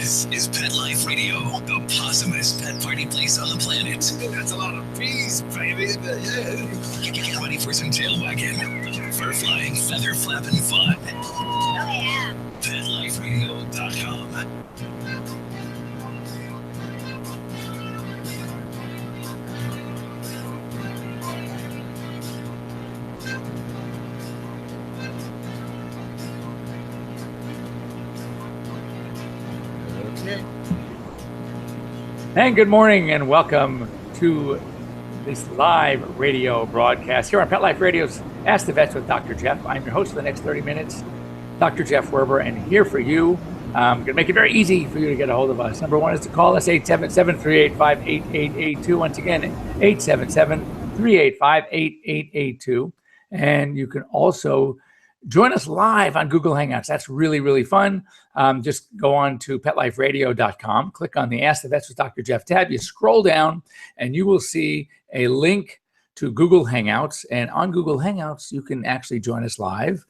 This is Pet Life Radio, the possumest pet party place on the planet. That's a lot of bees, baby. Yeah. Get ready for some tail wagging, fur flying, feather flapping fun. Oh, yeah. PetLifeRadio.com. And good morning and welcome to this live radio broadcast here on Pet Life Radio's Ask the Vets with Dr. Jeff. I'm your host for the next 30 minutes, Dr. Jeff Werber, and here for you. I'm going to make it very easy for you to get a hold of us. Number one is to call us 877-385-8882. Once again, 877-385-8882. And you can also join us live on Google Hangouts. That's really, really fun. Just go on to PetLifeRadio.com, click on the Ask the Vets with Dr. Jeff tab. You scroll down and you will see a link to Google Hangouts. And on Google Hangouts, you can actually join us live.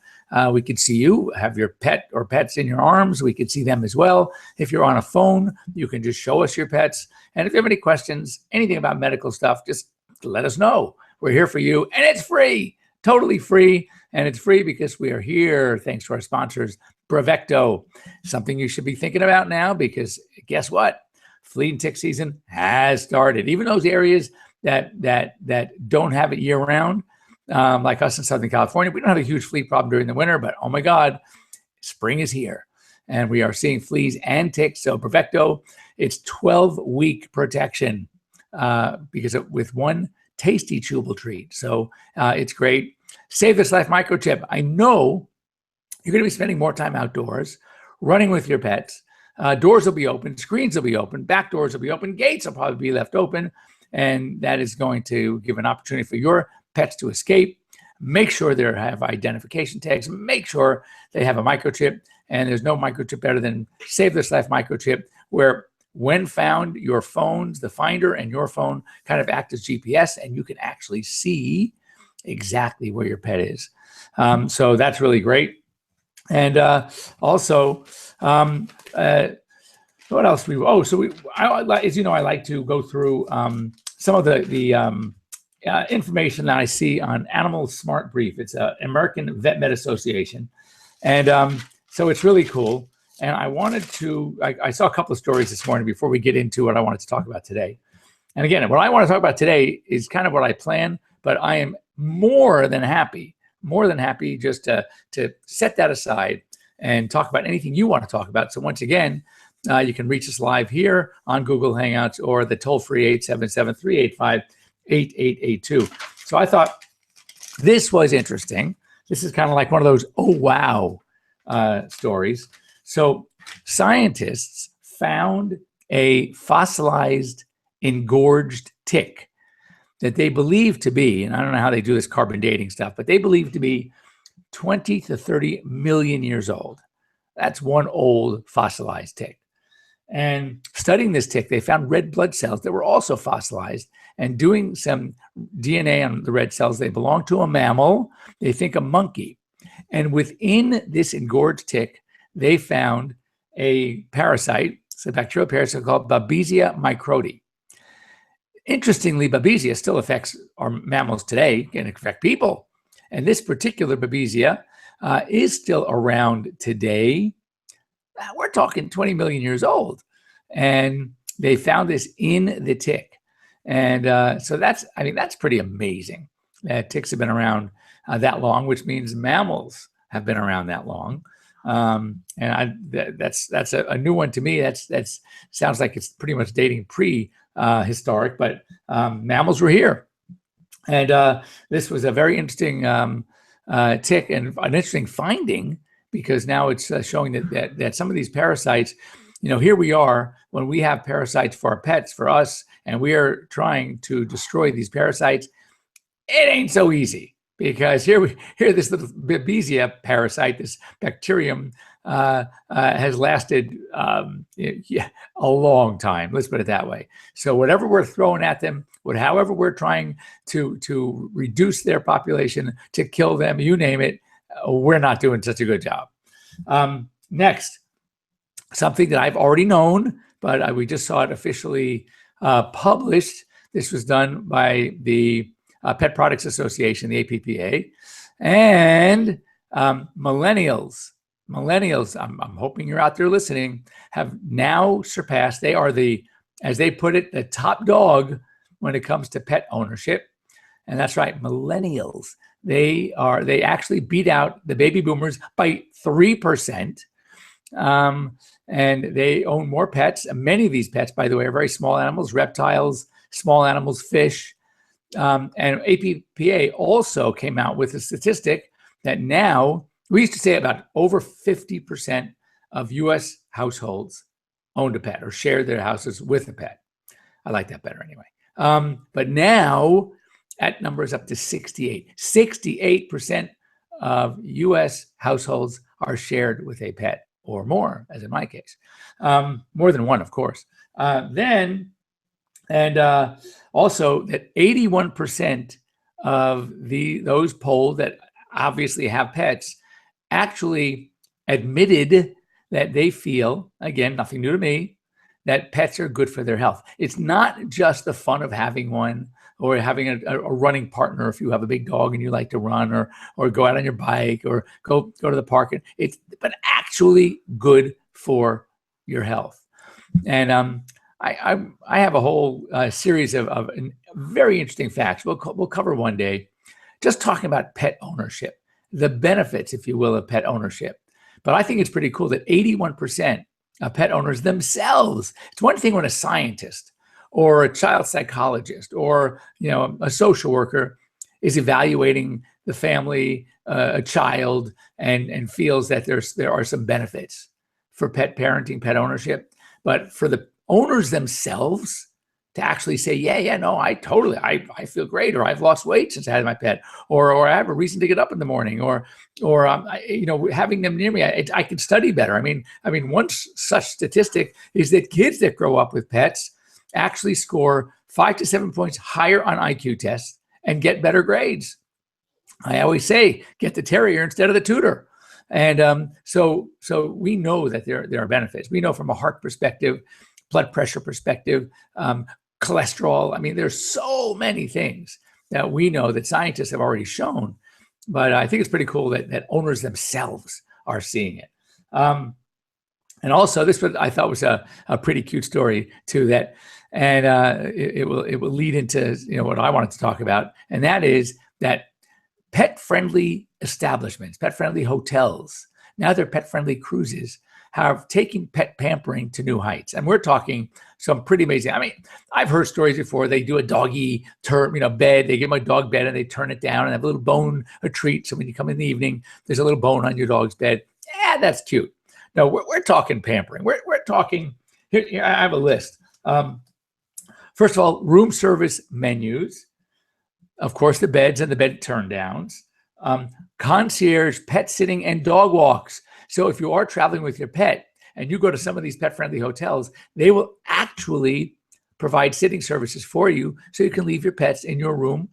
We could see you, have your pet or pets in your arms. We could see them as well. If you're on a phone, you can just show us your pets. And if you have any questions, anything about medical stuff, just let us know. We're here for you, and it's free, totally free. And it's free because we are here thanks to our sponsors, Bravecto, something you should be thinking about now because guess what? Flea and tick season has started. Even those areas that don't have it year round, like us in Southern California, we don't have a huge flea problem during the winter, but oh my God, spring is here. And we are seeing fleas and ticks. So Bravecto, it's 12-week protection with one tasty chewable treat. So it's great. Save This Life microchip. I know you're going to be spending more time outdoors, running with your pets. Doors will be open, screens will be open, back doors will be open, gates will probably be left open, and that is going to give an opportunity for your pets to escape. Make sure they have identification tags. Make sure they have a microchip, and there's no microchip better than Save This Life microchip, where when found, your phones, the finder and your phone kind of act as GPS, and you can actually see exactly where your pet is. So that's really great. And also, what else? As you know, I like to go through some of the information that I see on Animal Smart Brief. It's an American Vet Med Association. And so it's really cool. And I saw a couple of stories this morning before we get into what I wanted to talk about today. And again, what I want to talk about today is kind of what I plan, but I am more than happy just to set that aside and talk about anything you want to talk about. So once again, you can reach us live here on Google Hangouts or the toll-free 877-385-8882. So I thought this was interesting. This is kind of like one of those, oh, wow stories. So scientists found a fossilized, engorged tick that they believe to be, and I don't know how they do this carbon dating stuff, but they believe to be 20 to 30 million years old. That's one old fossilized tick. And studying this tick, they found red blood cells that were also fossilized, and doing some DNA on the red cells, they belong to a mammal, they think a monkey. And within this engorged tick, they found a parasite, it's a bacterial parasite called Babesia microti. Interestingly, Babesia still affects our mammals today, can affect people. And this particular Babesia is still around today. We're talking 20 million years old. And they found this in the tick. And so that's pretty amazing that ticks have been around that long, which means mammals have been around that long. That's a new one to me. That's sounds like it's pretty much dating prehistoric, but mammals were here. And this was a very interesting tick and an interesting finding, because now it's showing that some of these parasites, here we are when we have parasites for our pets, for us, and we are trying to destroy these parasites. It ain't so easy, because here this little Babesia parasite, this bacterium, has lasted a long time. Let's put it that way. So whatever we're throwing at them, however we're trying to reduce their population, to kill them, you name it, we're not doing such a good job. Next, something that I've already known, but we just saw it officially published. This was done by the Pet Products Association, the APPA, and millennials, I'm hoping you're out there listening, have now surpassed, they are the, as they put it, the top dog when it comes to pet ownership. And that's right, millennials. They actually beat out the baby boomers by 3%. And they own more pets. Many of these pets, by the way, are very small animals, reptiles, small animals, fish. And APPA also came out with a statistic that now, we used to say about over 50% of US households owned a pet or shared their houses with a pet. I like that better anyway. But now that number is up to 68. 68% of US households are shared with a pet or more, as in my case. More than one, of course. Also that 81% of those polled that obviously have pets actually admitted that they feel, again, nothing new to me, that pets are good for their health. It's not just the fun of having one or having a running partner if you have a big dog and you like to run or go out on your bike or go to the park. But actually good for your health. And I have a whole series of very interesting facts we'll cover one day, just talking about pet ownership, the benefits, if you will, of pet ownership. But I think it's pretty cool that 81% of pet owners themselves, it's one thing when a scientist or a child psychologist or a social worker is evaluating the family, a child, and feels that there are some benefits for pet parenting, pet ownership. But for the owners themselves to actually say, no, I feel great, or I've lost weight since I had my pet, or I have a reason to get up in the morning, or having them near me, I can study better. I mean, one such statistic is that kids that grow up with pets actually score 5 to 7 points higher on IQ tests and get better grades. I always say, get the terrier instead of the tutor. And so we know that there are benefits. We know from a heart perspective, blood pressure perspective, cholesterol. I mean, there's so many things that we know that scientists have already shown, but I think it's pretty cool that owners themselves are seeing it. And also, this one I thought was a pretty cute story too. That, and it will lead into what I wanted to talk about, and that is that pet-friendly establishments, pet-friendly hotels, now they're pet-friendly cruises, have taken pet pampering to new heights. And we're talking some pretty amazing. I mean, I've heard stories before. They do a doggy bed. They give them a dog bed and they turn it down and have a little bone, a treat. So when you come in the evening, there's a little bone on your dog's bed. Yeah, that's cute. No, we're talking pampering. We're talking, here I have a list. First of all, room service menus. Of course, the beds and the bed turn downs. Concierge pet sitting and dog walks. So if you are traveling with your pet and you go to some of these pet-friendly hotels, they will actually provide sitting services for you so you can leave your pets in your room.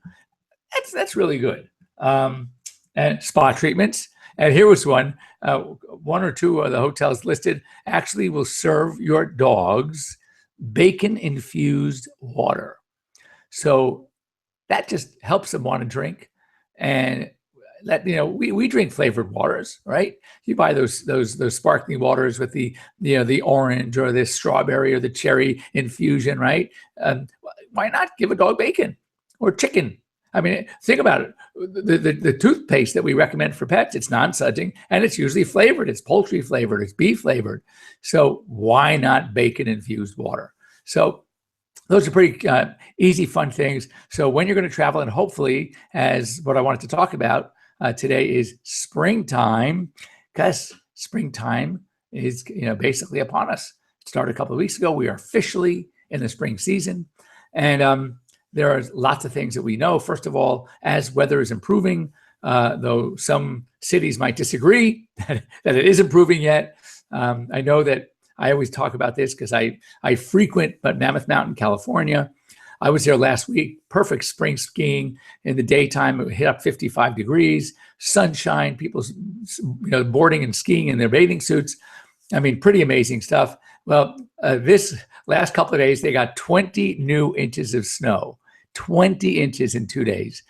That's really good. And spa treatments. And here was one or two of the hotels listed actually will serve your dogs bacon-infused water. So that just helps them want to drink. And that, we drink flavored waters, right? You buy those sparkling waters with the orange or the strawberry or the cherry infusion, right? Why not give a dog bacon or chicken? I mean, think about it. The toothpaste that we recommend for pets, it's non-sudsing and it's usually flavored. It's poultry flavored, it's beef flavored. So why not bacon infused water? So those are pretty easy, fun things. So when you're going to travel, and hopefully, as what I wanted to talk about today is springtime, because springtime is basically upon us. It started a couple of weeks ago. We are officially in the spring season, and there are lots of things that we know. First of all, as weather is improving, though some cities might disagree that it is improving yet. I know that I always talk about this because I frequent Mammoth Mountain, California. I was there last week, perfect spring skiing. In the daytime, it hit up 55 degrees, sunshine, people boarding and skiing in their bathing suits. I mean, pretty amazing stuff. Well, this last couple of days, they got 20 new inches of snow, 20 inches in 2 days.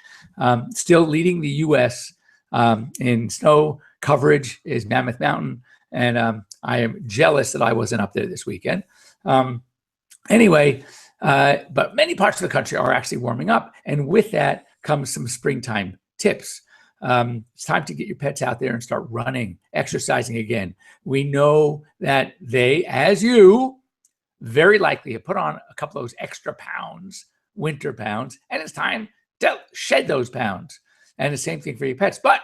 Still leading the U.S. In snow coverage is Mammoth Mountain. And I am jealous that I wasn't up there this weekend. Anyway, but many parts of the country are actually warming up. And with that comes some springtime tips. It's time to get your pets out there and start running, exercising again. We know that they, as you, very likely have put on a couple of those extra pounds, winter pounds, and it's time to shed those pounds. And the same thing for your pets. But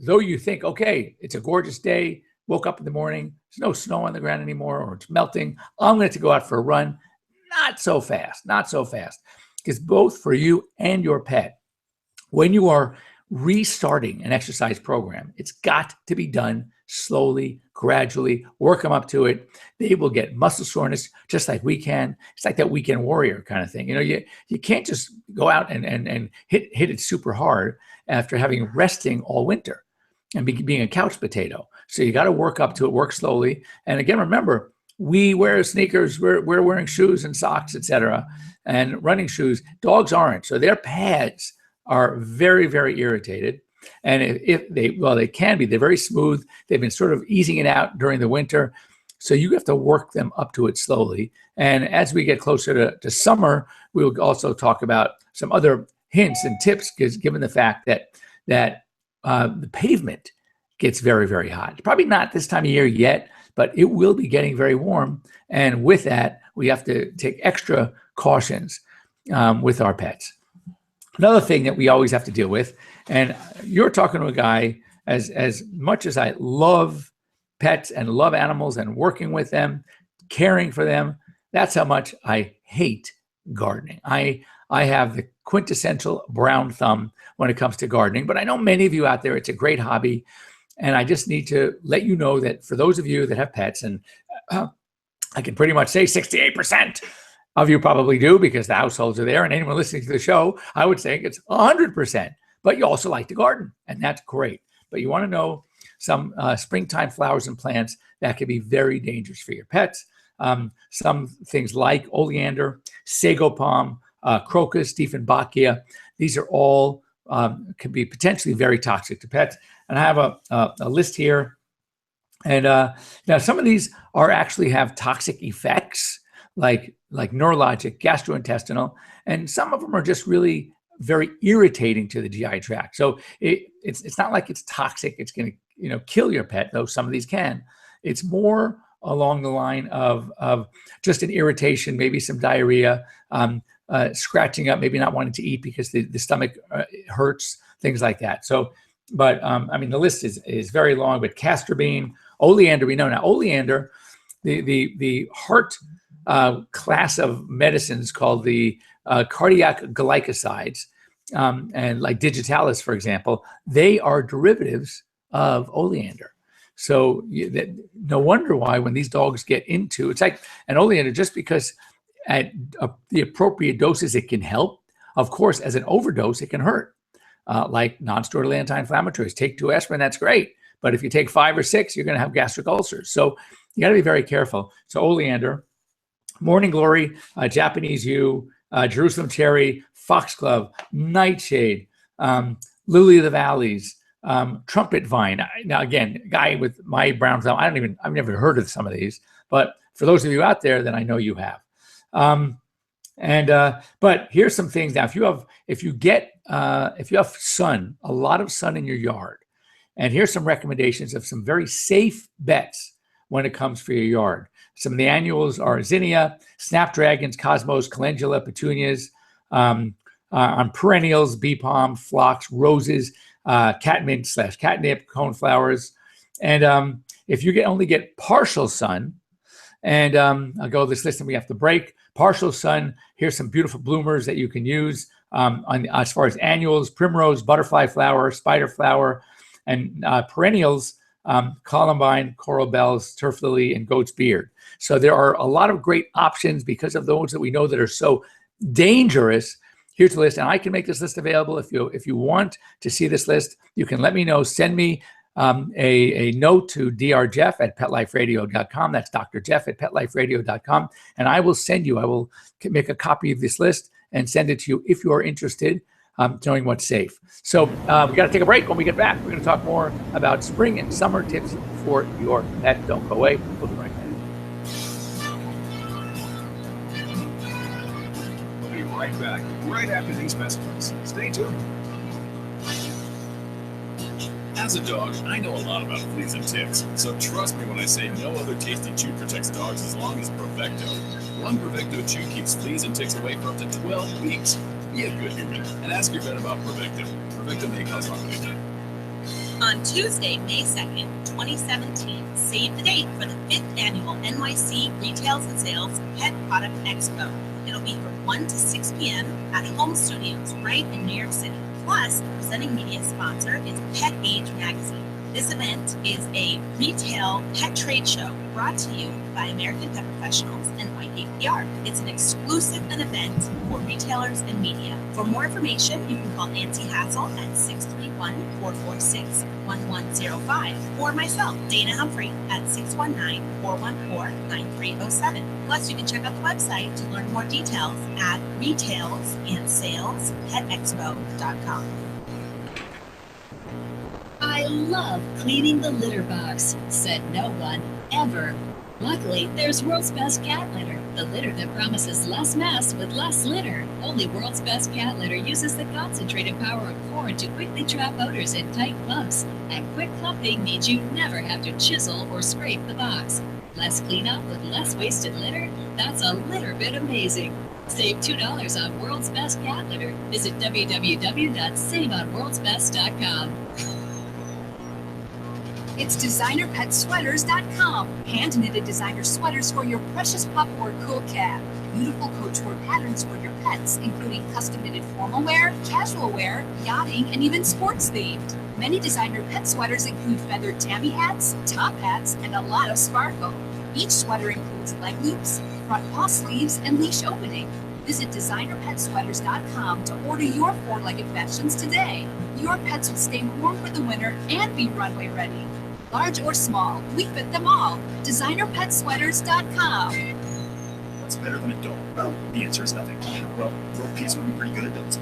though you think, okay, it's a gorgeous day, woke up in the morning, there's no snow on the ground anymore, or it's melting, I'm going to go out for a run. Not so fast, not so fast. Because both for you and your pet, when you are restarting an exercise program, it's got to be done slowly, gradually, work them up to it. They will get muscle soreness just like we can. It's like that weekend warrior kind of thing. You know, you can't just go out and hit it super hard after having resting all winter and being a couch potato. So you got to work up to it, work slowly. And again, remember, we wear sneakers, we're wearing shoes and socks, etc., and running shoes. Dogs aren't. So their pads are very, very irritated. And if they can be, they're very smooth. They've been sort of easing it out during the winter. So you have to work them up to it slowly. And as we get closer to summer, we'll also talk about some other hints and tips, because given the fact that the pavement gets very, very hot. Probably not this time of year yet, but it will be getting very warm. And with that, we have to take extra cautions with our pets. Another thing that we always have to deal with, and you're talking to a guy, as much as I love pets and love animals and working with them, caring for them, that's how much I hate gardening. I have the quintessential brown thumb when it comes to gardening, but I know many of you out there, it's a great hobby. And I just need to let you know that for those of you that have pets, and I can pretty much say 68% of you probably do, because the households are there, and anyone listening to the show, I would say it's 100%. But you also like to garden, and that's great. But you want to know some springtime flowers and plants that can be very dangerous for your pets. Some things like oleander, sago palm, crocus, Dieffenbachia. These are all can be potentially very toxic to pets. And I have a list here. And now some of these actually have toxic effects, like neurologic, gastrointestinal, and some of them are just really very irritating to the GI tract. So it's not like it's toxic. It's going to kill your pet, though some of these can. It's more along the line of just an irritation, maybe some diarrhea, scratching up, maybe not wanting to eat because the stomach hurts, things like that. So, but I mean, the list is very long. But castor bean, oleander, we know now. Oleander, the heart class of medicines called the cardiac glycosides, and like digitalis, for example, they are derivatives of oleander. So no wonder why when these dogs get into, it's like an oleander, just because at the appropriate doses it can help. Of course, as an overdose, it can hurt. Like non-steroidal anti-inflammatories, take 2 aspirin, that's great. But if you take 5 or 6, you're going to have gastric ulcers. So you got to be very careful. So oleander, morning glory, Japanese yew, Jerusalem cherry, foxglove, nightshade, lily of the valleys, trumpet vine. Now, again, guy with my brown thumb, I've never heard of some of these, but for those of you out there, then I know you have. But here's some things. Now, if you have sun, a lot of sun in your yard, and here's some recommendations of some very safe bets when it comes for your yard. Some of the annuals are zinnia, snapdragons, cosmos, calendula, petunias. On perennials, bee palm, phlox, roses, catmint / catnip, coneflowers. And if you only get partial sun, and I'll go this list and we have to break. Partial sun, here's some beautiful bloomers that you can use as far as annuals: primrose, butterfly flower, spider flower, and perennials, columbine, coral bells, turf lily, and goat's beard. So there are a lot of great options because of those that we know that are so dangerous. Here's the list, and I can make this list available. If you want to see this list, you can let me know. Send me a note to drjeff@petliferadio.com. That's Dr. Jeff at petliferadio.com. And I will make a copy of this list and send it to you if you are interested, knowing what's safe. So we got to take a break. When we get back, we're going to talk more about spring and summer tips for your pet. Don't go away. We'll be right back. We'll be right back, right after these messages. Stay tuned. As a dog, I know a lot about fleas and ticks, so trust me when I say no other tasty chew protects dogs as long as Prevecto. One Prevecto chew keeps fleas and ticks away for up to 12 weeks. Be a good human and ask your vet about Prevecto. Prevecto may cause harm to you. On Tuesday, May 2nd, 2017, save the date for the 5th annual NYC Retails and Sales Pet Product Expo. It'll be from 1 to 6 p.m. at Home Studios right in New York City. Plus, the presenting media sponsor is Pet Age Magazine. This event is a retail pet trade show brought to you by American Pet Professionals and YKPR. It's an exclusive event for retailers and media. For more information, you can call Nancy Hassel at 631-446-1105 or myself, Dana Humphrey, at 619-414-9307. Plus, you can check out the website to learn more details at retailsandsalespetexpo.com. I love cleaning the litter box, said no one, ever. Luckily, there's World's Best Cat Litter, the litter that promises less mess with less litter. Only World's Best Cat Litter uses the concentrated power of corn to quickly trap odors in tight clumps. And quick clumping means you never have to chisel or scrape the box. Less cleanup with less wasted litter? That's a litter bit amazing. Save $2 on World's Best Cat Litter. Visit www.saveonworldsbest.com. It's designerpetsweaters.com. Hand-knitted designer sweaters for your precious pup or cool cat. Beautiful couture patterns for your pets, including custom-knitted formal wear, casual wear, yachting, and even sports-themed. Many designer pet sweaters include feathered tammy hats, top hats, and a lot of sparkle. Each sweater includes leg loops, front paw sleeves, and leash opening. Visit designerpetsweaters.com to order your four-legged fashions today. Your pets will stay warm for the winter and be runway ready. Large or small, we fit them all. DesignerPetSweaters.com. What's better than a dog? Well, the answer is nothing. Well, world peace would be pretty good at dogs.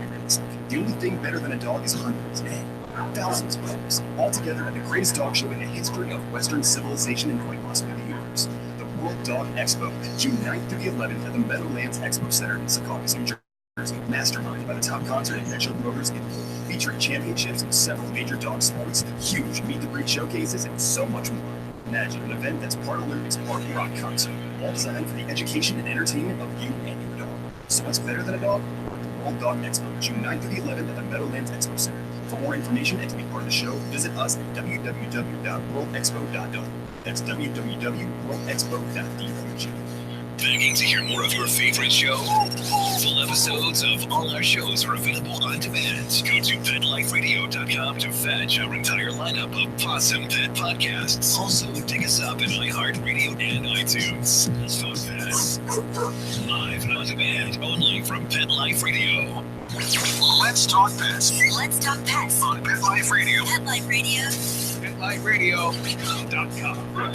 The only thing better than a dog is hundreds, thousands of dogs, all together at the greatest dog show in the history of Western civilization and quite possibly the universe. The World Dog Expo, June 9th through the 11th at the Meadowlands Expo Center in Secaucus, New Jersey. Mastermind by the top concert and pet show promoters, featuring championships in several major dog sports, huge meet-the-breed showcases, and so much more. Imagine an event that's part Olympics, part rock concert, all designed for the education and entertainment of you and your dog. So what's better than a dog? The World Dog Expo, June 9th through the 11th at the Meadowlands Expo Center. For more information and to be part of the show, visit us at www.worldexpo.org. That's www.worldexpo.org. Begging to hear more of your favorite show? Full episodes of all our shows are available on demand. Go to PetLifeRadio.com to fetch our entire lineup of Possum Pet podcasts. Also, dig us up at iHeartRadio and iTunes. So Pets. Live and on demand only from Pet Life Radio. Let's talk pets. Let's talk pets On Pet Life Radio. Pet Life Radio. PetLifeRadio.com.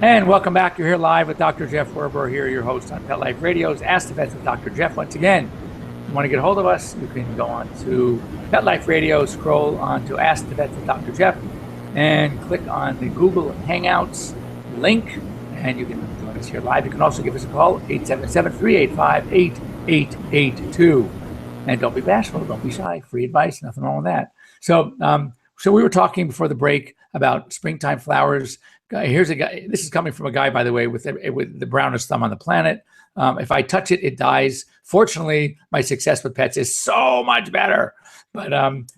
And welcome back. You're here live with Dr. Jeff Werber, here, your host on Pet Life Radio's Ask the Vets with Dr. Jeff. Once again, if you want to get a hold of us, you can go on to Pet Life Radio, scroll on to Ask the Vets with Dr. Jeff, and click on the Google Hangouts link, and you can join us here live. You can also give us a call, 877-385-8882. And don't be bashful, don't be shy. Free advice, nothing wrong with that. So we were talking before the break about springtime flowers. Here's a guy. This is coming from a guy, by the way, with the brownest thumb on the planet. If I touch it, it dies. Fortunately, my success with pets is so much better. But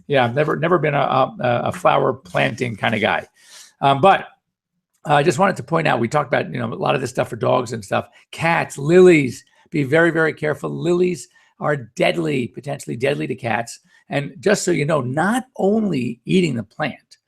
yeah, I've never been a flower planting kind of guy. But I just wanted to point out, we talked about a lot of this stuff for dogs and stuff. Cats, lilies. Be very, very careful. Lilies are deadly, potentially deadly to cats. And just so you know, not only eating the plant,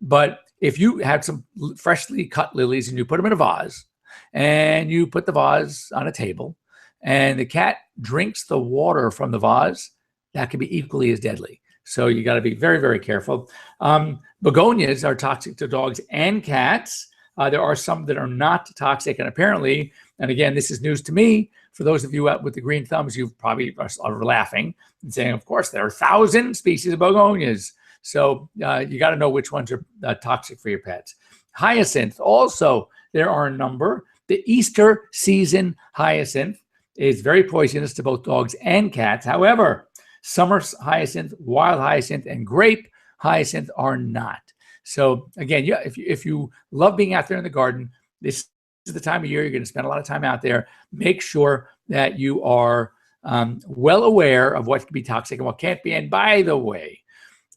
but if you had some freshly cut lilies and you put them in a vase and you put the vase on a table and the cat drinks the water from the vase, that can be equally as deadly. So you got to be very, very careful. Begonias are toxic to dogs and cats. There are some that are not toxic. And apparently, and again, this is news to me, for those of you out with the green thumbs, you probably are laughing and saying, of course, there are 1,000 species of begonias. So you got to know which ones are toxic for your pets. Hyacinth, also, there are a number. The Easter season hyacinth is very poisonous to both dogs and cats. However, summer hyacinth, wild hyacinth, and grape hyacinth are not. So again, if you love being out there in the garden, this is the time of year you're going to spend a lot of time out there. Make sure that you are well aware of what can be toxic and what can't be. And by the way,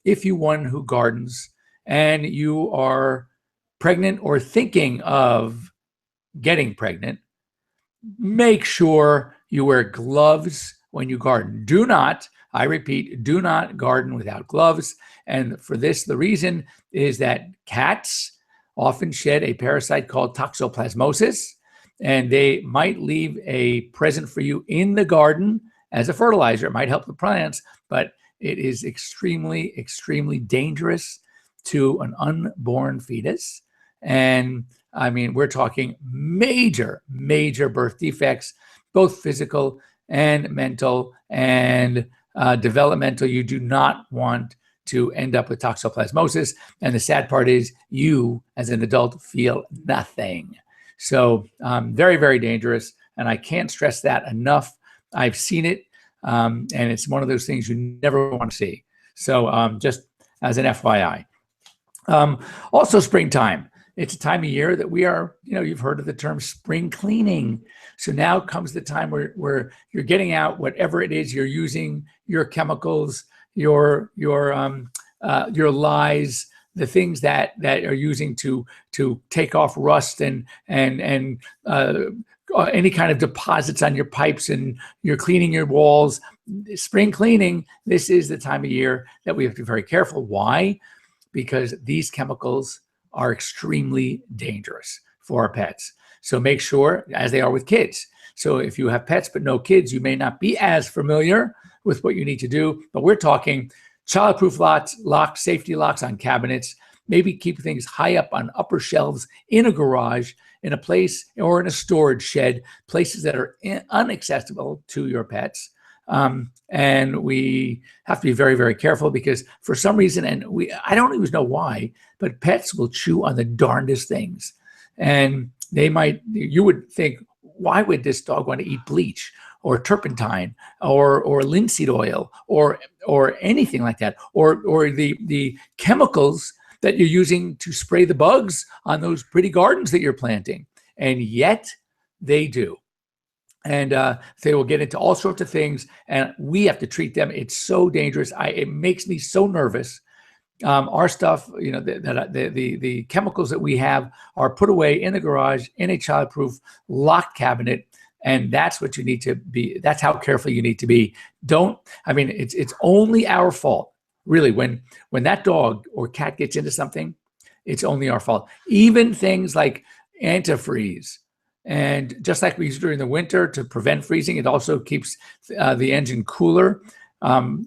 if you one who gardens and you are pregnant or thinking of getting pregnant, make sure you wear gloves when you garden. Do not, I repeat, do not garden without gloves. And for this, the reason is that cats often shed a parasite called toxoplasmosis, and they might leave a present for you in the garden as a fertilizer. It might help the plants, but it is extremely, extremely dangerous to an unborn fetus. And I mean, we're talking major, major birth defects, both physical and mental and developmental. You do not want to end up with toxoplasmosis. And the sad part is you, as an adult, feel nothing. So very, very dangerous. And I can't stress that enough. I've seen it. And it's one of those things you never want to see. So just as an FYI. Also springtime. It's a time of year that we are, you've heard of the term spring cleaning. So now comes the time where you're getting out whatever it is you're using, your chemicals, your lies, the things that are using to take off rust and any kind of deposits on your pipes, and you're cleaning your walls. Spring cleaning, this is the time of year that we have to be very careful. Why? Because these chemicals are extremely dangerous for our pets. So make sure, as they are with kids. So if you have pets but no kids, you may not be as familiar with what you need to do, but we're talking childproof locks, safety locks on cabinets, maybe keep things high up on upper shelves in a garage, in a place or in a storage shed, places that are inaccessible to your pets. And we have to be very, very careful because for some reason, I don't even know why, but pets will chew on the darndest things. And you would think, why would this dog want to eat bleach or turpentine or linseed oil or anything like that, or the chemicals that you're using to spray the bugs on those pretty gardens that you're planting? And yet they do. And they will get into all sorts of things, and we have to treat them. It's so dangerous. It makes me so nervous. Our stuff, the chemicals that we have are put away in the garage in a childproof locked cabinet, and that's what you need to be. That's how careful you need to be. It's only our fault, really. When that dog or cat gets into something, it's only our fault. Even things like antifreeze. And just like we use during the winter to prevent freezing, it also keeps the engine cooler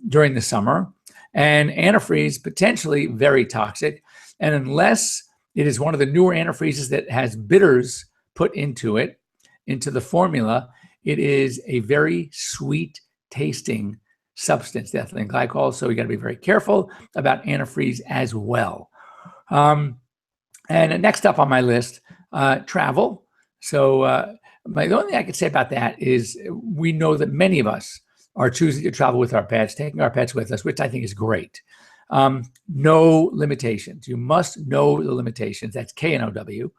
during the summer. And antifreeze, potentially very toxic. And unless it is one of the newer antifreezes that has bitters put into it, into the formula, it is a very sweet tasting substance, the ethylene glycol. So you got to be very careful about antifreeze as well. And next up on my list, travel. So the only thing I could say about that is we know that many of us are choosing to travel with our pets, taking our pets with us, which I think is great. No limitations. You must know the limitations. That's KNOW.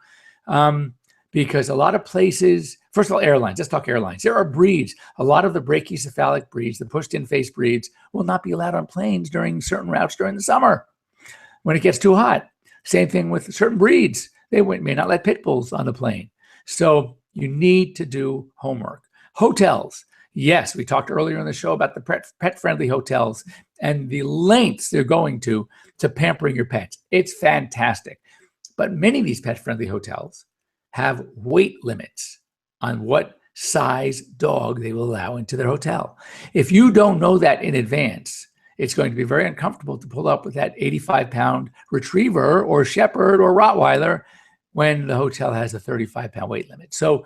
Because a lot of places, first of all, airlines, let's talk airlines. There are breeds. A lot of the brachycephalic breeds, the pushed-in face breeds, will not be allowed on planes during certain routes during the summer when it gets too hot. Same thing with certain breeds. They may not let pit bulls on the plane. So you need to do homework. Hotels. Yes, we talked earlier in the show about the pet-friendly hotels. and the lengths they're going to pampering your pets. It's fantastic. But many of these pet-friendly hotels have weight limits on what size dog they will allow into their hotel. If you don't know that in advance, it's going to be very uncomfortable to pull up with that 85-pound retriever or shepherd or Rottweiler when the hotel has a 35-pound weight limit. So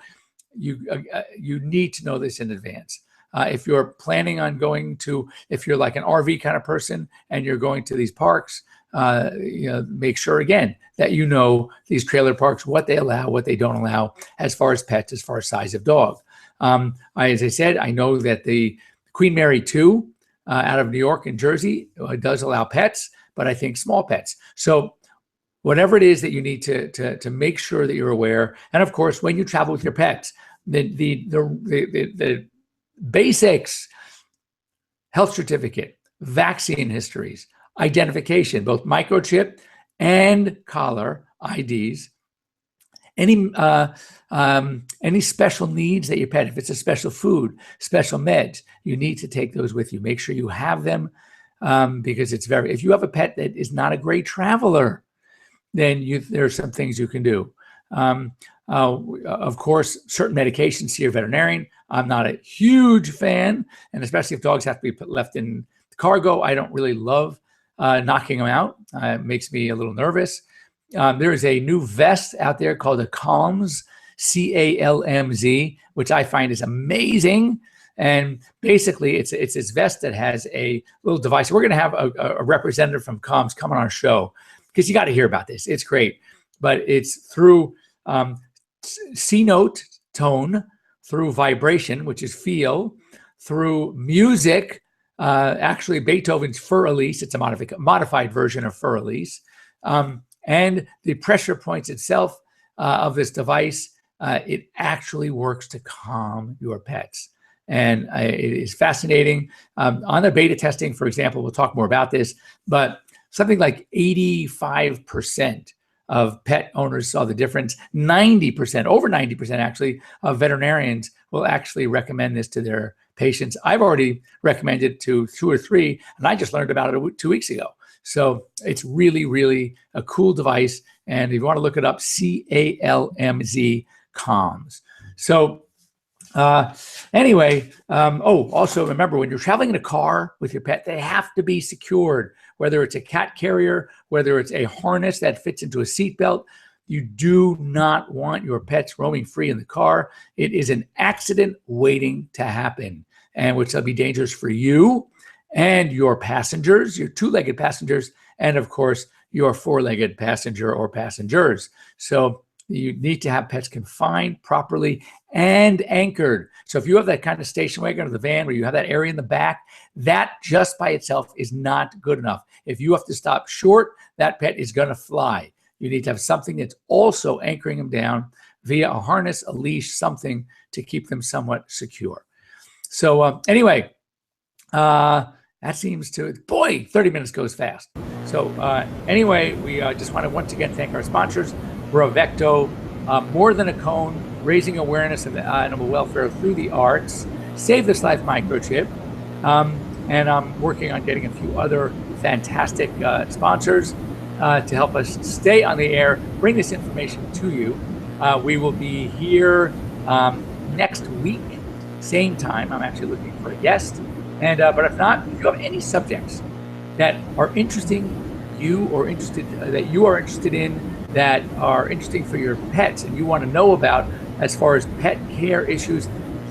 you need to know this in advance. If you're planning on going to, if you're like an RV kind of person and you're going to these parks, make sure again that you know these trailer parks, what they allow, what they don't allow, as far as pets, as far as size of dog. As I said, I know that the Queen Mary 2 out of New York and Jersey does allow pets, but I think small pets. So whatever it is that you need to make sure that you're aware, and of course, when you travel with your pets, the basics: health certificate, vaccine histories, identification, both microchip and collar IDs, any special needs that your pet, if it's a special food, special meds, you need to take those with you. Make sure you have them, because if you have a pet that is not a great traveler, then there are some things you can do. Of course, certain medications, see your veterinarian. I'm not a huge fan, and especially if dogs have to be left in cargo, I don't really love knocking them out. It makes me a little nervous. There is a new vest out there called a CALMZ, CALMZ, which I find is amazing. And basically, it's this vest that has a little device. We're going to have a representative from CALMZ come on our show, because you got to hear about this. It's great. But it's through C-note tone, through vibration, which is feel, through music, actually Beethoven's Fur Elise. It's a modified version of Fur Elise. And the pressure points itself of this device, it actually works to calm your pets. And it is fascinating. On the beta testing, for example, we'll talk more about this, but something like 85% of pet owners saw the difference. 90%, over 90% actually, of veterinarians will actually recommend this to their patients. I've already recommended it to 2 or 3, and I just learned about it 2 weeks ago. So it's really, really a cool device. And if you want to look it up, CALMZ, CALMZ. So anyway, also remember, when you're traveling in a car with your pet, they have to be secured, whether it's a cat carrier, whether it's a harness that fits into a seatbelt. You do not want your pets roaming free in the car. It is an accident waiting to happen, and which will be dangerous for you and your passengers, your 2-legged passengers, and of course, your 4-legged passenger or passengers. So you need to have pets confined properly and anchored. So if you have that kind of station wagon or the van where you have that area in the back, that just by itself is not good enough. If you have to stop short, that pet is going to fly. You need to have something that's also anchoring them down via a harness, a leash, something to keep them somewhat secure. So anyway, that seems to, 30 minutes goes fast. So anyway, we just want to once again thank our sponsors, Bravecto, More Than a Cone, raising awareness of animal welfare through the arts, Save This Life Microchip, and I'm working on getting a few other fantastic sponsors to help us stay on the air, bring this information to you. We will be here next week, same time. I'm actually looking for a guest. And but if not, if you have any subjects that are interesting you or that you are interested in, that are interesting for your pets and you want to know about as far as pet care issues,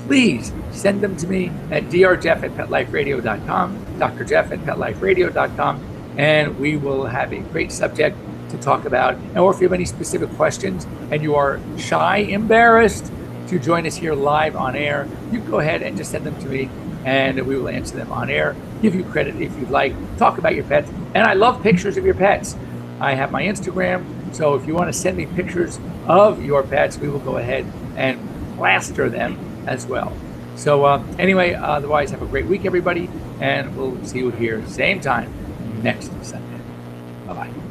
please send them to me at drjeff@petliferadio.com, drjeff@petliferadio.com, and we will have a great subject to talk about. Or if you have any specific questions and you are shy, embarrassed to join us here live on air, you can go ahead and just send them to me, and we will answer them on air, give you credit if you'd like, talk about your pets. And I love pictures of your pets. I have my Instagram, so if you want to send me pictures of your pets, we will go ahead and plaster them as well. So anyway, otherwise, have a great week, everybody, and we'll see you here same time next Sunday. Bye-bye.